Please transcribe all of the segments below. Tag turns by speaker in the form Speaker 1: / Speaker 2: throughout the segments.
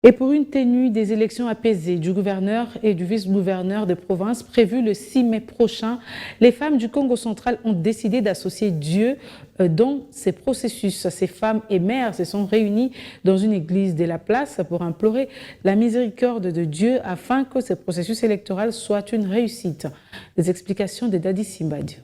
Speaker 1: Et pour une tenue des élections apaisées du gouverneur et du vice-gouverneur de province prévues le 6 mai prochain, les femmes du Congo central ont décidé d'associer Dieu dans ces processus. Ces femmes et mères se sont réunies dans une église de la place pour implorer la miséricorde de Dieu afin que ce processus électoral soit une réussite. Les explications de Dadi Simbadio.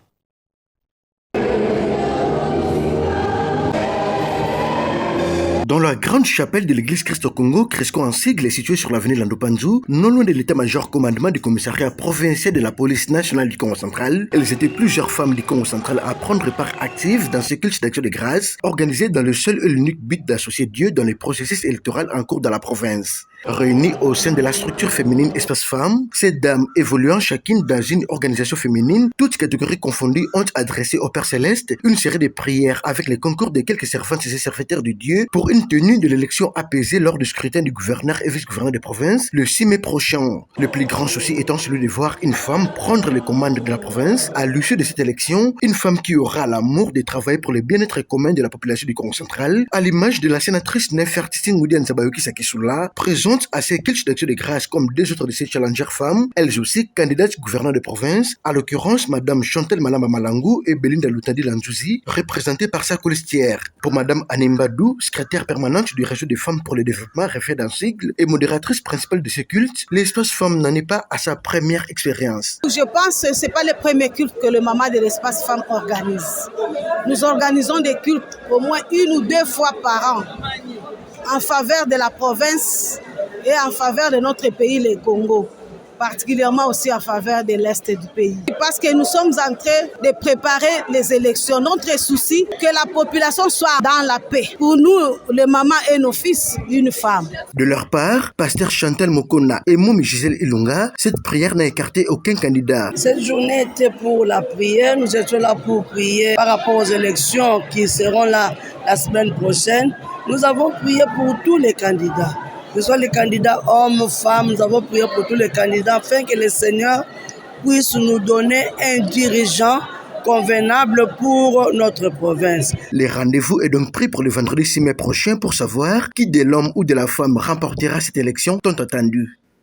Speaker 2: Dans la grande chapelle de l'église Christ au Congo, Cresco en sigle est située sur l'avenue Landopanzou, non loin de l'état-major commandement du commissariat provincial de la police nationale du Congo central. Elles étaient plusieurs femmes du Congo central à prendre part active dans ce culte d'action de grâce, organisé dans le seul et l'unique but d'associer Dieu dans les processus électoraux en cours dans la province. Réunies au sein de la structure féminine Espace Femmes, ces dames évoluant chacune dans une organisation féminine, toutes catégories confondues, ont adressé au Père Céleste une série de prières avec le concours de quelques servantes et serviteurs de Dieu pour une tenue de l'élection apaisée lors du scrutin du gouverneur et vice-gouverneur de province le 6 mai prochain. Le plus grand souci étant celui de voir une femme prendre les commandes de la province à l'issue de cette élection, une femme qui aura l'amour de travailler pour le bien-être commun de la population du Congo central, à l'image de la sénatrice Nefertiti Ngoudian Zabayoki Sakissoula, présente à ces cultes d'action de grâce comme deux autres de ces challengers femmes, elles aussi candidates gouverneur de province, à l'occurrence Madame Chantal Malamba Malangou et Belinda Lutandi Lanzouzi, représentées par sa colistière. Pour Madame Animbadou, secrétaire permanente du réseau des femmes pour le développement, refait d'un sigle, et modératrice principale de ce culte, l'espace femme n'en est pas à sa première expérience.
Speaker 3: Je pense que ce n'est pas le premier culte que le maman de l'espace femme organise. Nous organisons des cultes au moins 1 ou 2 fois par an en faveur de la province et en faveur de notre pays, le Congo, particulièrement aussi en faveur de l'Est du pays. Parce que nous sommes en train de préparer les élections. Notre souci, que la population soit dans la paix. Pour nous, les mamans et nos fils, une femme.
Speaker 2: De leur part, pasteur Chantal Mokona et Moumi Gisèle Ilunga, cette prière n'a écarté aucun candidat.
Speaker 4: Cette journée était pour la prière. Nous étions là pour prier par rapport aux élections qui seront là la semaine prochaine. Nous avons prié pour tous les candidats. Que ce soit les candidats hommes, femmes, nous avons prié pour tous les candidats afin que le Seigneur puisse nous donner un dirigeant convenable pour notre province.
Speaker 2: Le rendez-vous est donc pris pour le vendredi 6 mai prochain pour savoir qui de l'homme ou de la femme remportera cette élection tant attendue.